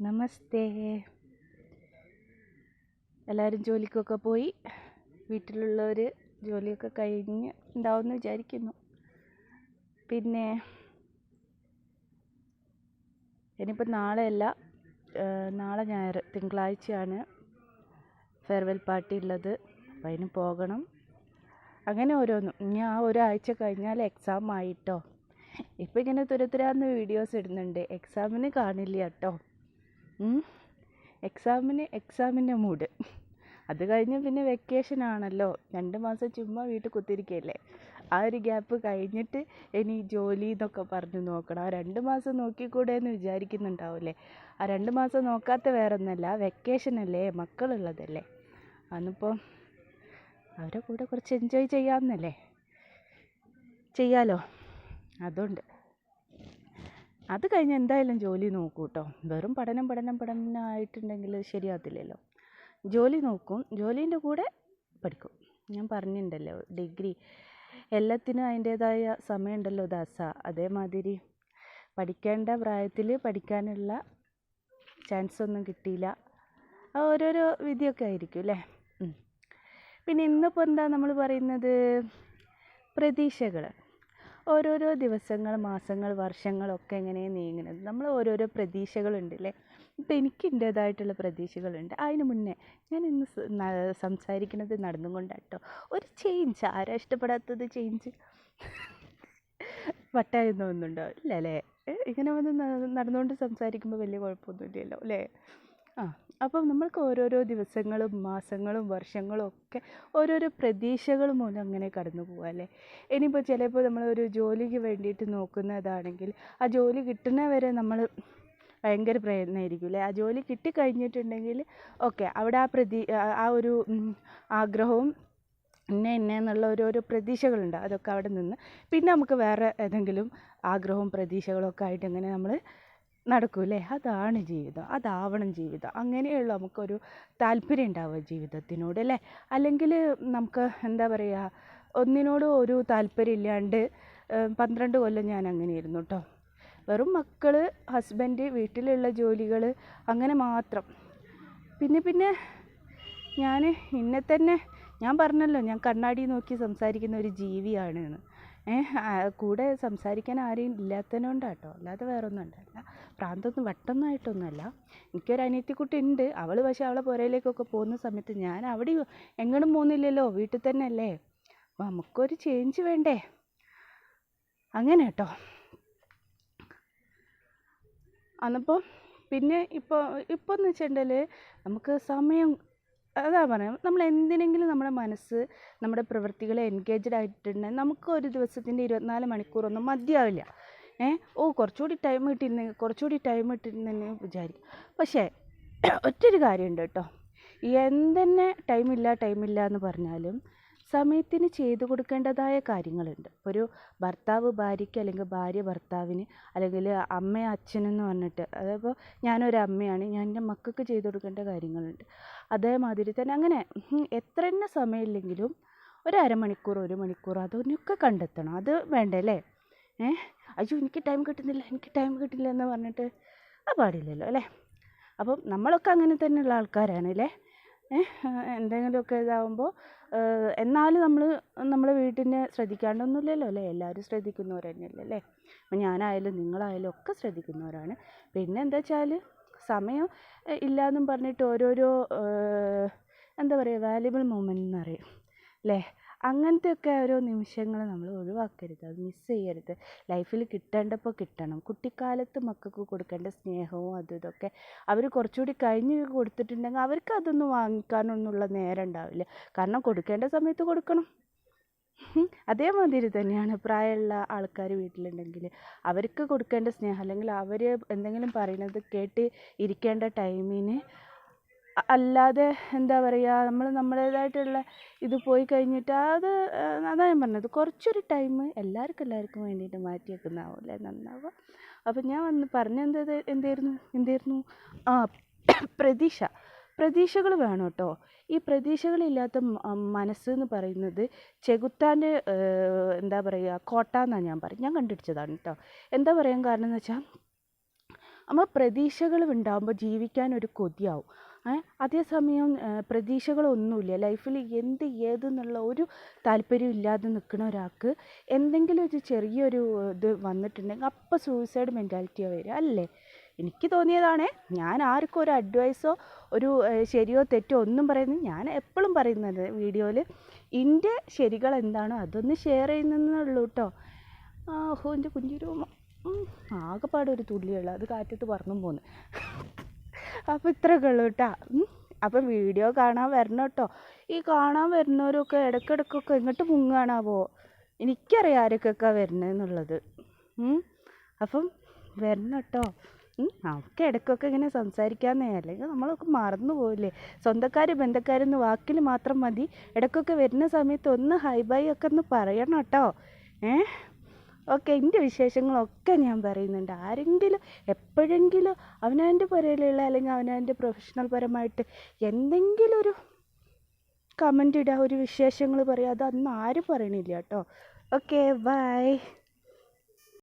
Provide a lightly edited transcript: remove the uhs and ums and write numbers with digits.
നമസ്തേ. എല്ലാവരും ജോലിക്കൊക്കെ പോയി, വീട്ടിലുള്ളവർ ജോലിയൊക്കെ കഴിഞ്ഞ് ഉണ്ടാവുമെന്ന് വിചാരിക്കുന്നു. പിന്നെ ഇനിയിപ്പോൾ നാളെയല്ല, നാളെ ഞായർ, തിങ്കളാഴ്ചയാണ് ഫെയർവെൽ പാർട്ടി ഉള്ളത്. അപ്പോൾ അതിന് പോകണം. അങ്ങനെ ഓരോന്നും. ഇനി ആ ഒരാഴ്ച കഴിഞ്ഞാൽ എക്സാം ആയിട്ടോ. ഇപ്പോൾ ഇങ്ങനെ തുരത്തുരാന്ന് വീഡിയോസ് ഇടുന്നുണ്ട്. എക്സാമിന് കാണില്ല കേട്ടോ. എക്സാമിൻ്റെ മൂഡ്. അത് കഴിഞ്ഞ് പിന്നെ വെക്കേഷൻ ആണല്ലോ. 2 മാസം ചുമ്മാ വീട്ടിൽ കുത്തിരിക്കുകയല്ലേ. ആ ഒരു ഗ്യാപ്പ് കഴിഞ്ഞിട്ട് ഇനി ജോലി എന്നൊക്കെ പറഞ്ഞ് നോക്കണം. ആ 2 മാസം നോക്കിക്കൂടെ എന്ന് വിചാരിക്കുന്നുണ്ടാവില്ലേ. ആ 2 മാസം നോക്കാത്ത വേറൊന്നല്ല, വെക്കേഷനല്ലേ, മക്കളുള്ളതല്ലേ. അന്നിപ്പോൾ അവരുടെ കൂടെ കുറച്ച് എൻജോയ് ചെയ്യാമെന്നല്ലേ, ചെയ്യാലോ. അതുകൊണ്ട് അത് കഴിഞ്ഞ് എന്തായാലും ജോലി നോക്കൂ കേട്ടോ. വെറും പഠനമായിട്ടുണ്ടെങ്കിൽ ശരിയാകത്തില്ലല്ലോ. ജോലി നോക്കും, ജോലീൻ്റെ കൂടെ പഠിക്കും. ഞാൻ പറഞ്ഞിട്ടുണ്ടല്ലോ, ഡിഗ്രി എല്ലാത്തിനും അതിൻ്റേതായ സമയമുണ്ടല്ലോ ദാസ. അതേമാതിരി പഠിക്കേണ്ട പ്രായത്തിൽ പഠിക്കാനുള്ള ചാൻസ് ഒന്നും കിട്ടിയില്ല. ഓരോരോ വിധിയൊക്കെ ആയിരിക്കും അല്ലേ. പിന്നെ ഇന്നിപ്പോൾ എന്താ നമ്മൾ പറയുന്നത്, പ്രതീക്ഷകൾ. ഓരോരോ ദിവസങ്ങൾ, മാസങ്ങൾ, വർഷങ്ങളൊക്കെ എങ്ങനെ നീങ്ങുന്നത്, നമ്മൾ ഓരോരോ പ്രതീക്ഷകളുണ്ട് അല്ലേ. ഇപ്പം എനിക്ക് എൻ്റേതായിട്ടുള്ള പ്രതീക്ഷകളുണ്ട്. അതിന് മുന്നേ ഞാൻ ഇന്ന് സംസാരിക്കുന്നത് നടന്നും കൊണ്ടാട്ടോ. ഒരു ചേഞ്ച്, ആരാ ഇഷ്ടപ്പെടാത്തത് ചേഞ്ച്? വട്ടായി തോന്നുന്നുണ്ടോ? ഇല്ല അല്ലേ. ഇങ്ങനെ വന്ന് നടന്നുകൊണ്ട് സംസാരിക്കുമ്പോൾ വലിയ കുഴപ്പമൊന്നുമില്ലല്ലോ അല്ലേ. അപ്പം നമ്മൾക്ക് ഓരോരോ ദിവസങ്ങളും മാസങ്ങളും വർഷങ്ങളും ഒക്കെ ഓരോരോ പ്രതീക്ഷകൾ മൂലം അങ്ങനെ കടന്നു പോകാം അല്ലേ. ഇനിയിപ്പോൾ ചിലപ്പോൾ നമ്മളൊരു ജോലിക്ക് വേണ്ടിയിട്ട് നോക്കുന്നതാണെങ്കിൽ ആ ജോലി കിട്ടുന്നവരെ നമ്മൾ ഭയങ്കര പ്രയത്നമായിരിക്കും അല്ലേ. ആ ജോലി കിട്ടിക്കഴിഞ്ഞിട്ടുണ്ടെങ്കിൽ ഓക്കെ, അവിടെ ആ ഒരു ആഗ്രഹവും എന്നുള്ള ഓരോരോ പ്രതീക്ഷകളുണ്ട്. അതൊക്കെ അവിടെ നിന്ന് പിന്നെ നമുക്ക് വേറെ ഏതെങ്കിലും ആഗ്രഹവും പ്രതീക്ഷകളൊക്കെ ആയിട്ട് ഇങ്ങനെ നമ്മൾ നടക്കൂലേ. അതാണ് ജീവിതം, അതാവണം ജീവിതം. അങ്ങനെയുള്ള നമുക്കൊരു താല്പര്യം ഉണ്ടാവുക ജീവിതത്തിനോട് അല്ലേ. അല്ലെങ്കിൽ നമുക്ക് എന്താ പറയുക, ഒന്നിനോടും ഒരു താല്പര്യം ഇല്ലാണ്ട് 12 കൊല്ലം ഞാൻ അങ്ങനെയായിരുന്നു കേട്ടോ. വെറും മക്കൾ, ഹസ്ബൻഡ്, വീട്ടിലുള്ള ജോലികൾ, അങ്ങനെ മാത്രം. പിന്നെ ഞാൻ എന്നെ തന്നെ, ഞാൻ പറഞ്ഞല്ലോ, ഞാൻ കണ്ണാടി നോക്കി സംസാരിക്കുന്ന ഒരു ജീവിയാണ് എന്ന്. കൂടെ സംസാരിക്കാൻ ആരെയും ഇല്ലാത്തതിനോണ്ടാട്ടോ, അല്ലാതെ വേറൊന്നും ഉണ്ടല്ല. പ്രാന്തൊന്നും വട്ടൊന്നും ആയിട്ടൊന്നുമല്ല. എനിക്കൊരു അനിയത്തിക്കുട്ടി ഉണ്ട്. അവൾ പക്ഷേ അവളെ പുരയിലേക്കൊക്കെ പോകുന്ന സമയത്ത് ഞാൻ അവിടെ എങ്ങോട്ടും പോകുന്നില്ലല്ലോ, വീട്ടിൽ തന്നെ അല്ലേ. അപ്പം നമുക്കൊരു ചേഞ്ച് വേണ്ടേ. അങ്ങനെ കേട്ടോ. അന്നപ്പോൾ പിന്നെ ഇപ്പോൾ എന്ന് വെച്ചിട്ടുണ്ടെങ്കിൽ നമുക്ക് സമയം, അതാ പറയാം, നമ്മൾ എന്തിനെങ്കിലും നമ്മുടെ മനസ്സ്, നമ്മുടെ പ്രവൃത്തികളെ എൻഗേജ്ഡ് ആയിട്ടുണ്ടെങ്കിൽ നമുക്ക് ഒരു ദിവസത്തിൻ്റെ 24 മണിക്കൂറൊന്നും മതിയാവില്ല. കുറച്ചുകൂടി ടൈം കിട്ടിയിരുന്നെന്ന് വിചാരിക്കും. പക്ഷേ ഒറ്റൊരു കാര്യമുണ്ട് കേട്ടോ. എന്തെന്നെ ടൈമില്ല എന്ന് പറഞ്ഞാലും സമയത്തിന് ചെയ്തു കൊടുക്കേണ്ടതായ കാര്യങ്ങളുണ്ട്. ഒരു ഭർത്താവ് ഭാര്യയ്ക്ക്, അല്ലെങ്കിൽ ഭാര്യ ഭർത്താവിന്, അല്ലെങ്കിൽ അമ്മ അച്ഛനെന്ന് പറഞ്ഞിട്ട്, അതപ്പോൾ ഞാനൊരു അമ്മയാണ്, ഞാൻ എൻ്റെ മക്കൾക്ക് ചെയ്തു കൊടുക്കേണ്ട കാര്യങ്ങളുണ്ട്. അതേമാതിരി തന്നെ അങ്ങനെ എത്ര തന്നെ സമയമില്ലെങ്കിലും ഒരു അരമണിക്കൂർ, 1 മണിക്കൂർ അതിനൊക്കെ കണ്ടെത്തണം. അത് വേണ്ടേ അല്ലേ. അയ്യോ എനിക്ക് ടൈം കിട്ടില്ല എന്ന് പറഞ്ഞിട്ട് അത് പാടില്ലല്ലോ അല്ലേ. അപ്പം നമ്മളൊക്കെ അങ്ങനെ തന്നെയുള്ള ആൾക്കാരാണ് അല്ലേ. എന്തെങ്കിലുമൊക്കെ ഇതാവുമ്പോൾ എന്നാലും നമ്മളെ വീട്ടിനെ ശ്രദ്ധിക്കാണ്ടൊന്നുമില്ലല്ലോ അല്ലേ. എല്ലാവരും ശ്രദ്ധിക്കുന്നവർ തന്നെയല്ലേ അല്ലേ. അപ്പം ഞാനായാലും നിങ്ങളായാലും ഒക്കെ ശ്രദ്ധിക്കുന്നവരാണ്. പിന്നെ എന്താ വെച്ചാൽ സമയം ഇല്ലയെന്നും പറഞ്ഞിട്ട് ഓരോരോ എന്താ പറയുക, വാല്യുബിൾ മൊമെൻ്റ് എന്ന് പറയും അല്ലേ. അങ്ങനത്തെയൊക്കെ ഓരോ നിമിഷങ്ങൾ നമ്മൾ ഒഴിവാക്കരുത്, അത് മിസ് ചെയ്യരുത്. ലൈഫിൽ കിട്ടേണ്ടപ്പോൾ കിട്ടണം. കുട്ടിക്കാലത്ത് മക്കൾക്ക് കൊടുക്കേണ്ട സ്നേഹവും ഇതൊക്കെ അവർ കുറച്ചുകൂടി കഴിഞ്ഞ് കൊടുത്തിട്ടുണ്ടെങ്കിൽ അവർക്ക് അതൊന്നും വാങ്ങിക്കാനൊന്നുള്ള നേരം ഉണ്ടാവില്ല. കാരണം കൊടുക്കേണ്ട സമയത്ത് കൊടുക്കണം. അതേമാതിരി തന്നെയാണ് പ്രായമുള്ള ആൾക്കാർ വീട്ടിലുണ്ടെങ്കിൽ അവർക്ക് കൊടുക്കേണ്ട സ്നേഹം, അല്ലെങ്കിൽ അവർ എന്തെങ്കിലും പറയുന്നത് കേട്ട് ഇരിക്കേണ്ട ടൈമിന്, അല്ലാതെ എന്താ പറയുക, നമ്മുടേതായിട്ടുള്ള ഇത് പോയി കഴിഞ്ഞിട്ട് അതാ ഞാൻ പറഞ്ഞത്, കുറച്ചൊരു ടൈം എല്ലാവർക്കും വേണ്ടിയിട്ട് മാറ്റി വെക്കുന്നതാവില്ലേ നന്നാവുക. അപ്പം ഞാൻ എന്തായിരുന്നു പ്രതീക്ഷകൾ വേണം കേട്ടോ. ഈ പ്രതീക്ഷകളില്ലാത്ത മനസ്സെന്ന് പറയുന്നത് ചെകുത്താൻ്റെ എന്താ പറയുക, കോട്ട എന്നാണ് ഞാൻ കണ്ടുപിടിച്ചതാണ് കേട്ടോ. എന്താ പറയാൻ കാരണം എന്ന് വെച്ചാൽ, നമ്മൾ പ്രതീക്ഷകൾ ഉണ്ടാകുമ്പോൾ ജീവിക്കാൻ ഒരു കൊതിയാവും. അതേസമയം പ്രതീക്ഷകളൊന്നുമില്ല ലൈഫിൽ എന്ത് ഏതെന്നുള്ള ഒരു താല്പര്യം ഇല്ലാതെ നിൽക്കുന്ന ഒരാൾക്ക് എന്തെങ്കിലും ഒരു ചെറിയൊരു ഇത് വന്നിട്ടുണ്ടെങ്കിൽ അപ്പോൾ സൂയിസൈഡ് മെൻറ്റാലിറ്റിയാണ് വരിക അല്ലേ? എനിക്ക് തോന്നിയതാണേ. ഞാൻ ആർക്കും ഒരു അഡ്വൈസോ ഒരു ശരിയോ തെറ്റോ ഒന്നും പറയുന്നത്, ഞാൻ എപ്പോഴും പറയുന്നത് വീഡിയോയിൽ എൻ്റെ ശരികൾ എന്താണോ അതൊന്ന് ഷെയർ ചെയ്യുന്നതെന്നുള്ളൂ കേട്ടോ. ഹോ എൻ്റെ കുഞ്ഞിരൂമ ആകെപ്പാടെ ഒരു തുള്ളിയുള്ള അത് കാറ്റത്ത് പറന്നും പോന്ന്. അപ്പോൾ ഇത്രയൊക്കെ ഉള്ളൂ കേട്ടോ. അപ്പം വീഡിയോ കാണാൻ വരണം കേട്ടോ. ഈ കാണാൻ വരുന്നവരൊക്കെ ഇടയ്ക്കിടയ്ക്കൊക്കെ എങ്ങോട്ട് മുങ്ങാണാവോ? എനിക്കറിയാം ആരൊക്കെ വരുന്നതെന്നുള്ളത്. അപ്പം വരണം കേട്ടോ. നമുക്ക് ഇടയ്ക്കൊക്കെ ഇങ്ങനെ സംസാരിക്കാമെന്നേ, അല്ലെങ്കിൽ നമ്മളൊക്കെ മറന്നു പോവില്ലേ? സ്വന്തക്കാർ ബന്ധക്കാരെന്ന് വാക്കിൽ മാത്രം മതി. ഇടയ്ക്കൊക്കെ വരുന്ന സമയത്ത് ഒന്ന് ഹൈ ബൈ ഒക്കെ ഒന്ന് പറയണം കേട്ടോ. ഓക്കെ, എൻ്റെ വിശേഷങ്ങളൊക്കെ ഞാൻ പറയുന്നുണ്ട്. ആരെങ്കിലും എപ്പോഴെങ്കിലും അവനവൻ്റെ പുരയിലുള്ള അല്ലെങ്കിൽ അവനവൻ്റെ പ്രൊഫഷണൽ പരമായിട്ട് എന്തെങ്കിലും ഒരു കമൻ്റ് ഇടുക, ഒരു വിശേഷങ്ങൾ പറയുക, അതൊന്നും ആരും പറയണില്ല കേട്ടോ. Okay, by.